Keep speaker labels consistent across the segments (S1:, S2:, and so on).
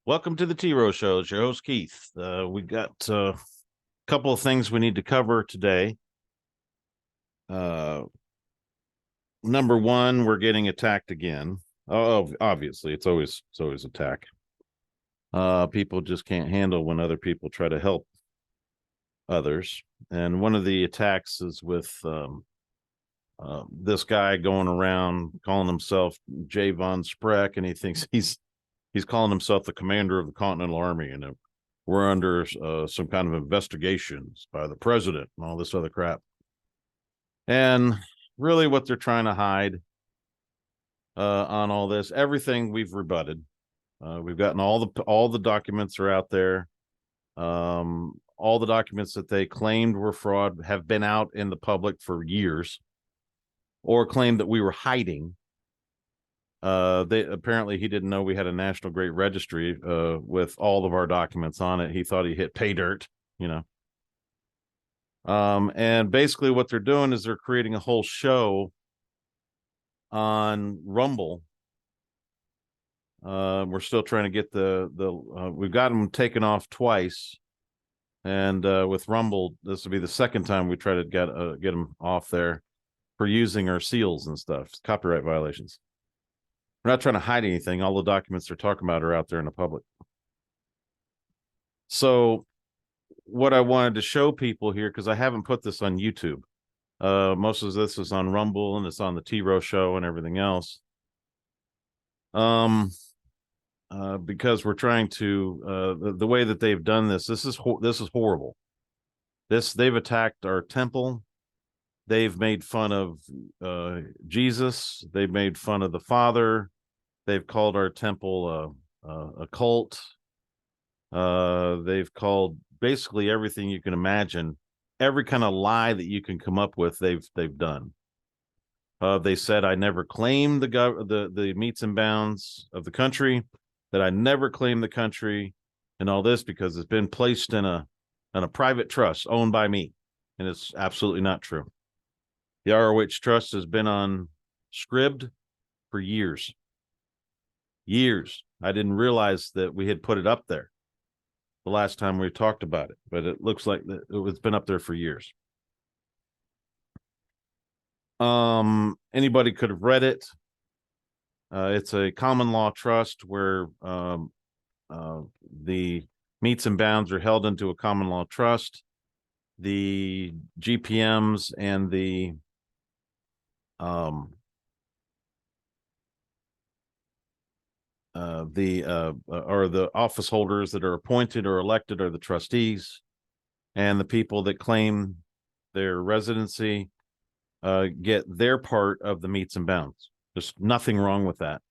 S1: Welcome to the T Row Show. It's your host, Keith. We got a couple of things we need to cover today. Uh, Number one, we're getting attacked again. Oh, obviously, it's always attack. People just can't handle when other people try to help others. And one of the attacks is with this guy going around calling himself Jay Von Spreck, and he thinks he's calling himself the commander of the Continental Army, and we're under some kind of investigations by the president and all this other crap. And really, what they're trying to hide on all this, everything we've rebutted. We've gotten all the documents are out there. All the documents that they claimed were fraud have been out in the public for years, or claimed that we were hiding. They apparently he didn't know we had a national great registry with all of our documents on it. He thought he hit pay dirt, you know. And basically what they're doing is they're creating a whole show on Rumble. We're still trying to get we've got them taken off twice, and with Rumble, this will be the second time we try to get them off there for using our seals and stuff. It's copyright violations. We're not trying to hide anything. All the documents they're talking about are out there in the public. So what I wanted to show people here, because I haven't put this on YouTube. Most of this is on Rumble, and it's on the T Row Show and everything else. Because we're trying to the way that they've done this is horrible. They've attacked our temple. They've made fun of Jesus. They've made fun of the Father. They've called our temple a cult. They've called basically everything you can imagine. Every kind of lie that you can come up with, they've done. They said I never claimed the metes and bounds of the country, that I never claimed the country, and all this because it's been placed in a private trust owned by me, and it's absolutely not true. The ROH Trust has been on Scribd for years. Years. I didn't realize that we had put it up there the last time we talked about it, but it looks like it's been up there for years. Anybody could have read it. It's a common law trust where the metes and bounds are held into a common law trust. The GPMs and the office holders that are appointed or elected are the trustees, and the people that claim their residency get their part of the metes and bounds. There's nothing wrong with that.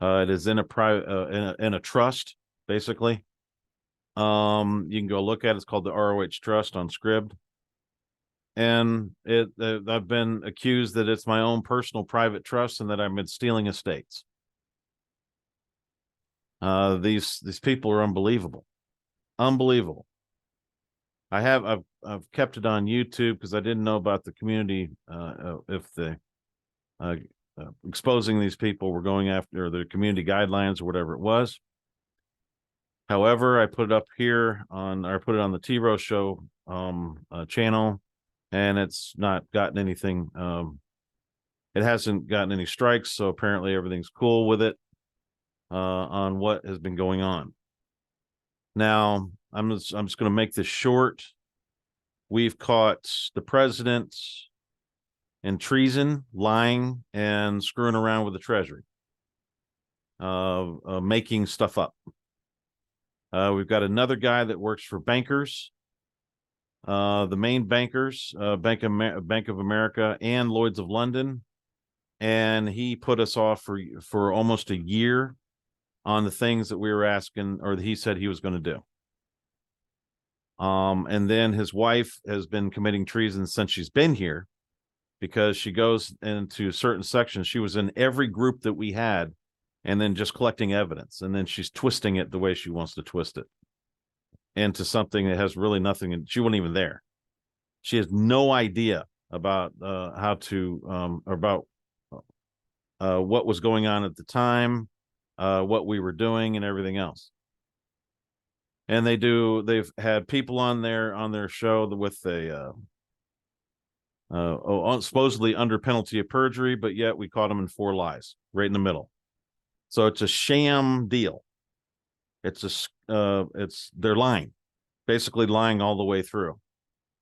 S1: It is in a private in a trust, basically. You can go look at it. It's called the ROH Trust on Scribd. And I've been accused that it's my own personal private trust and that I've been stealing estates. These people are unbelievable. Unbelievable. I've kept it on YouTube because I didn't know about the community, if the exposing these people were going after the community guidelines or whatever it was. However, I put it up here I put it on the T Row Show channel, and it's not gotten anything. It hasn't gotten any strikes, so apparently everything's cool with it on what has been going on. Now, I'm just going to make this short. We've caught the president in treason, lying, and screwing around with the Treasury, making stuff up. We've got another guy that works for bankers, the main bankers, Bank of America and Lloyd's of London, and he put us off for almost a year on the things that we were asking, or that he said he was going to do. And then his wife has been committing treason since she's been here, because she goes into certain sections. She was in every group that we had, and then just collecting evidence, and then she's twisting it the way she wants to twist it into something that has really nothing, and she wasn't even there. She has no idea about how to about what was going on at the time, what we were doing, and everything else. And they've had people on their show with supposedly under penalty of perjury, but yet we caught them in 4 lies right in the middle. So it's a sham deal. They're lying, basically lying all the way through.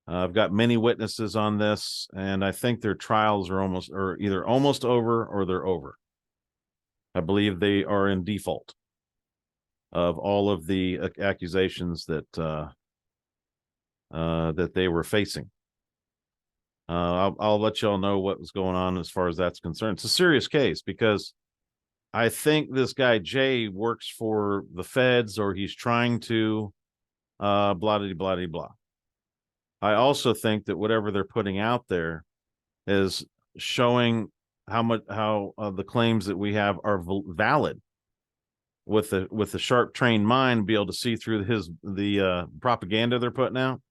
S1: I've got many witnesses on this, and I think their trials are either almost over or they're over. I believe they are in default of all of the accusations that they were facing. I'll let y'all know what was going on as far as that's concerned. It's a serious case because I think this guy Jay works for the feds, or he's trying to blah blah blah blah. I also think that whatever they're putting out there is showing how the claims that we have are valid. With the sharp trained mind, be able to see through the propaganda they're putting out.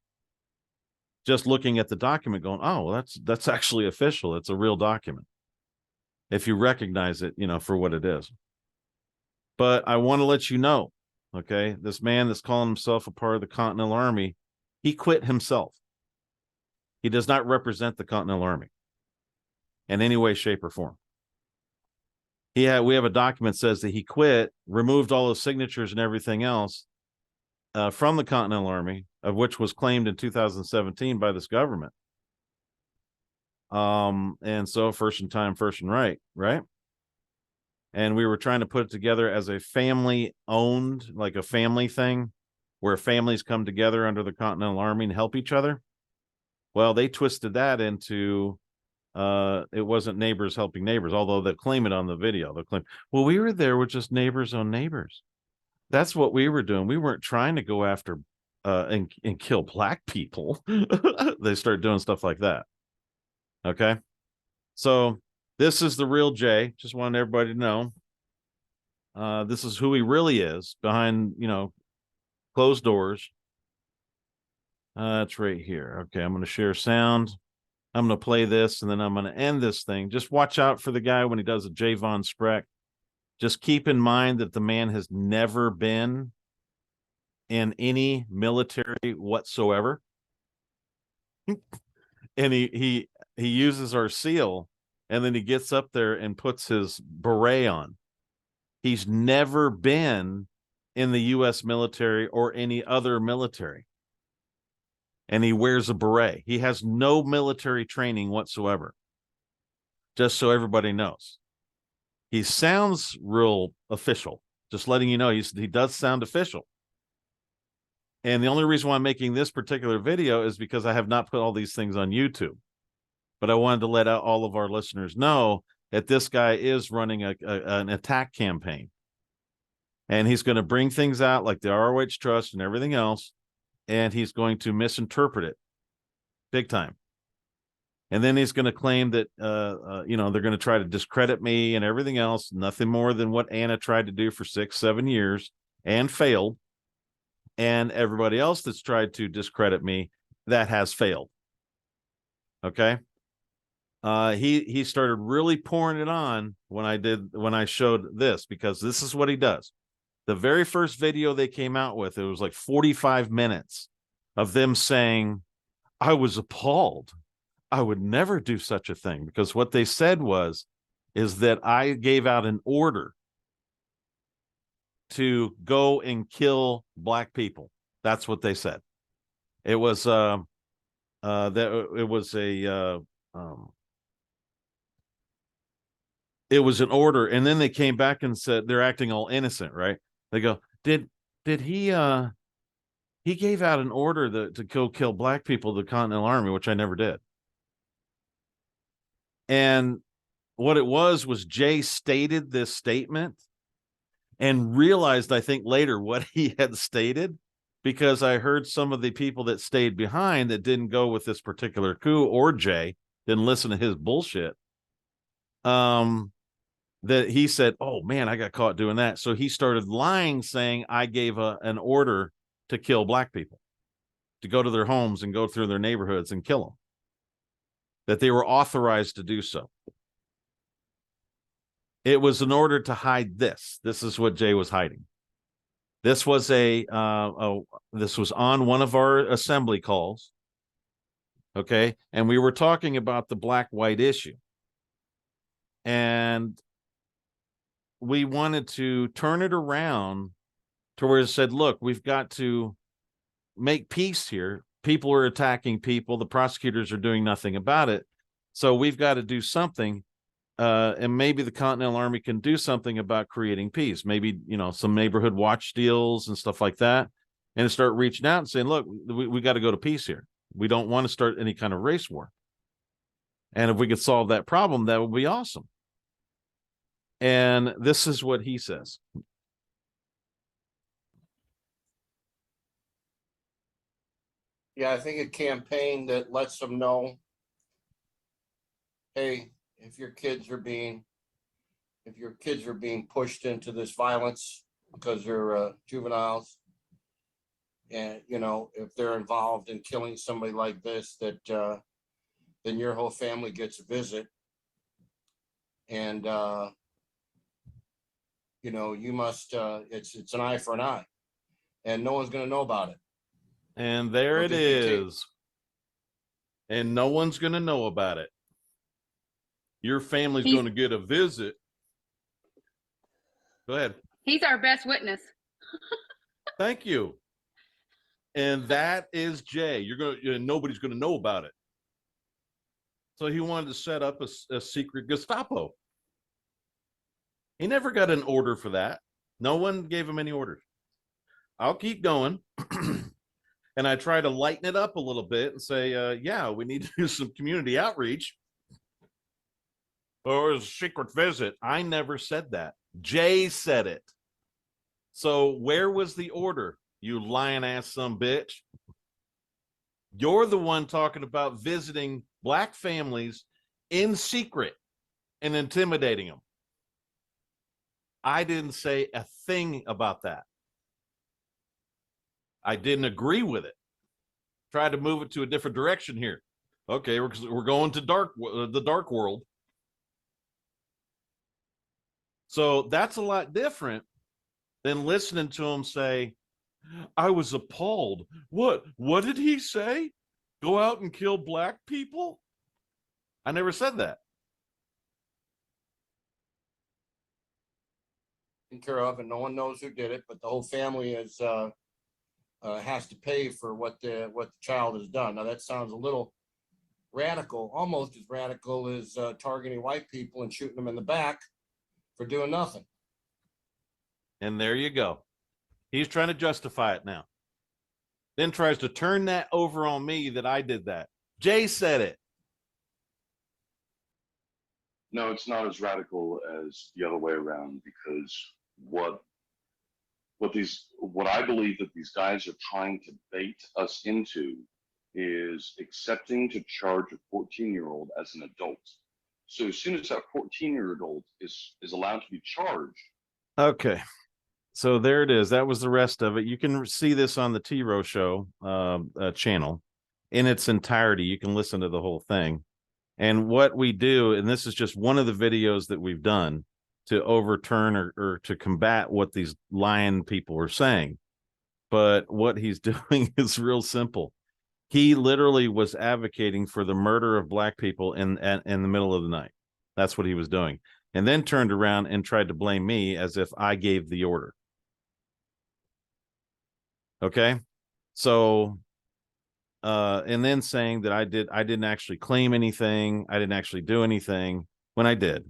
S1: Just looking at the document, going, oh, well, that's actually official. It's a real document if you recognize it, for what it is. But I want to let you know, okay, this man that's calling himself a part of the Continental Army, he quit himself. He does not represent the Continental Army in any way, shape, or form. We have a document that says that he quit, removed all his signatures and everything else from the Continental Army, of which was claimed in 2017 by this government. And so first in time, first in right? And we were trying to put it together as a family owned, like a family thing where families come together under the Continental Army and help each other. Well, they twisted that into it wasn't neighbors helping neighbors, although they'll claim it on the video. They'll claim, well, we were there with just neighbors on neighbors. That's what we were doing. We weren't trying to go after and kill black people. They start doing stuff like that. Okay. So this is the real Jay. Just wanted everybody to know. This is who he really is behind, closed doors. It's right here. Okay. I'm going to share sound. I'm going to play this, and then I'm going to end this thing. Just watch out for the guy when he does a J. Von Spreck. Just keep in mind that the man has never been in any military whatsoever. And he uses our seal, and then he gets up there and puts his beret on. He's never been in the U.S. military or any other military. And he wears a beret. He has no military training whatsoever. Just so everybody knows. He sounds real official. Just letting you know, he does sound official. And the only reason why I'm making this particular video is because I have not put all these things on YouTube. But I wanted to let all of our listeners know that this guy is running an attack campaign. And he's going to bring things out like the ROH Trust and everything else. And he's going to misinterpret it big time. And then he's going to claim that, they're going to try to discredit me and everything else. Nothing more than what Anna tried to do for 6-7 years and failed. And everybody else that's tried to discredit me, that has failed. Okay. He started really pouring it on when I showed this, because this is what he does. The very first video they came out with, it was like 45 minutes of them saying, I was appalled. I would never do such a thing, because what they said is that I gave out an order to go and kill black people. That's what they said. It was an order, and then they came back and said they're acting all innocent, right? They go, did he gave out an order to go kill black people, the Continental Army, which I never did. And what it was Jay stated this statement and realized, I think later, what he had stated, because I heard some of the people that stayed behind that didn't go with this particular coup, or Jay didn't listen to his bullshit. That he said, oh man, I got caught doing that. So he started lying, saying I gave an order to kill black people, to go to their homes and go through their neighborhoods and kill them, that they were authorized to do so. It was in order to hide this. This is what Jay was hiding. This was this was on one of our assembly calls. Okay. And we were talking about the black-white issue. And we wanted to turn it around to where it said, look, we've got to make peace here. People are attacking people. The prosecutors are doing nothing about it. So we've got to do something. And maybe the Continental Army can do something about creating peace. Maybe, some neighborhood watch deals and stuff like that. And start reaching out and saying, look, we got to go to peace here. We don't want to start any kind of race war. And if we could solve that problem, that would be awesome. And this is what he says.
S2: Yeah, I think a campaign that lets them know, hey, if your kids are being pushed into this violence because they're juveniles, and if they're involved in killing somebody like this, that then your whole family gets a visit, and you must it's an eye for an eye, and no one's going to know about it.
S1: And there it is. And no one's going to know about it. Your family's going to get a visit. Go ahead.
S3: He's our best witness.
S1: Thank you. And that is Jay. Nobody's going to know about it. So he wanted to set up a secret Gestapo. He never got an order for that. No one gave him any orders. I'll keep going. And I try to lighten it up a little bit and say, yeah, we need to do some community outreach. Or a secret visit. I never said that. Jay said it. So where was the order, you lying ass some bitch? You're the one talking about visiting black families in secret and intimidating them. I didn't say a thing about that. I didn't agree with it. Tried to move it to a different direction here. Okay, we're going to the dark world. So that's a lot different than listening to him say, I was appalled. What did he say? Go out and kill black people? I never said that.
S2: Taken care of, and no one knows who did it, but the whole family is has to pay for what the child has done. Now that sounds a little radical, almost as radical as targeting white people and shooting them in the back for doing nothing.
S1: And there you go. He's trying to justify it now. Then tries to turn that over on me that I did that. Jay said it.
S4: No, it's not as radical as the other way around, because what I believe that these guys are trying to bait us into is accepting to charge a 14-year-old as an adult. So as soon as that 14-year-old is allowed to be charged.
S1: Okay. So there it is. That was the rest of it. You can see this on the T-Row Show channel in its entirety. You can listen to the whole thing. And what we do, and this is just one of the videos that we've done to overturn or to combat what these lying people are saying. But what he's doing is real simple. He literally was advocating for the murder of black people in the middle of the night. That's what he was doing. And then turned around and tried to blame me as if I gave the order. Okay. So, and then saying that I didn't actually claim anything. I didn't actually do anything when I did.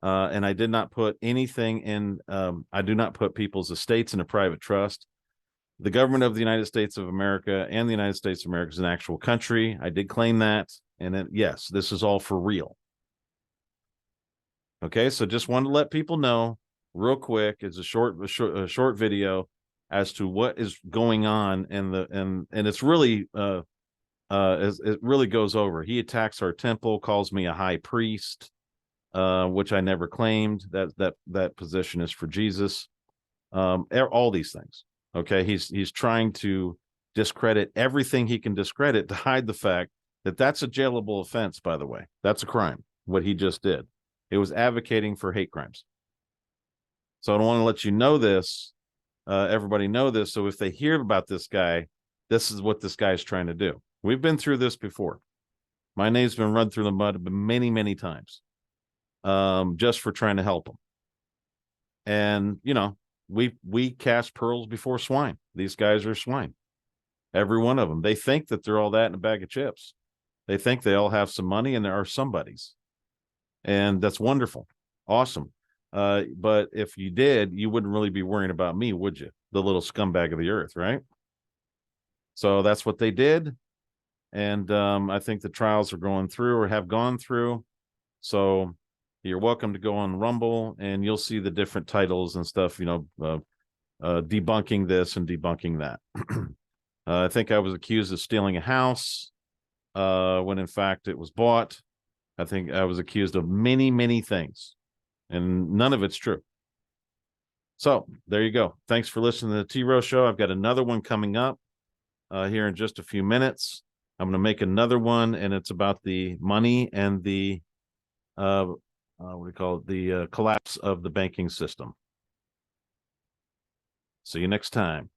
S1: And I did not put anything in, I do not put people's estates in a private trust. The government of the United States of America and the United States of America is an actual country. I did claim that. And then, yes, this is all for real. Okay. So just wanted to let people know real quick. It's a short video as to what is going on and it's really, it really goes over. He attacks our temple, calls me a high priest, which I never claimed. That position is for Jesus. All these things. Okay, he's trying to discredit everything he can discredit to hide the fact that that's a jailable offense. By the way, that's a crime. What he just did, it was advocating for hate crimes. So I don't want to let you know this everybody know this. So if they hear about this guy, this is what this guy's trying to do. We've been through this before. My name's been run through the mud many, many times, just for trying to help them. And, you know, we cast pearls before swine. These guys are swine. Every one of them. They think that they're all that in a bag of chips. They think they all have some money and they are somebody's. And that's wonderful. Awesome. But if you did, you wouldn't really be worrying about me, would you? The little scumbag of the earth, right? So that's what they did. And I think the trials are going through or have gone through. So you're welcome to go on Rumble and you'll see the different titles and stuff, you know, debunking this and debunking that. I think I was accused of stealing a house when in fact it was bought. I think I was accused of many, many things, and none of it's true. So there you go. Thanks for listening to the T Rose Show. I've got another one coming up here in just a few minutes. I'm going to make another one, and it's about the money and the what do you call it? The collapse of the banking system. See you next time.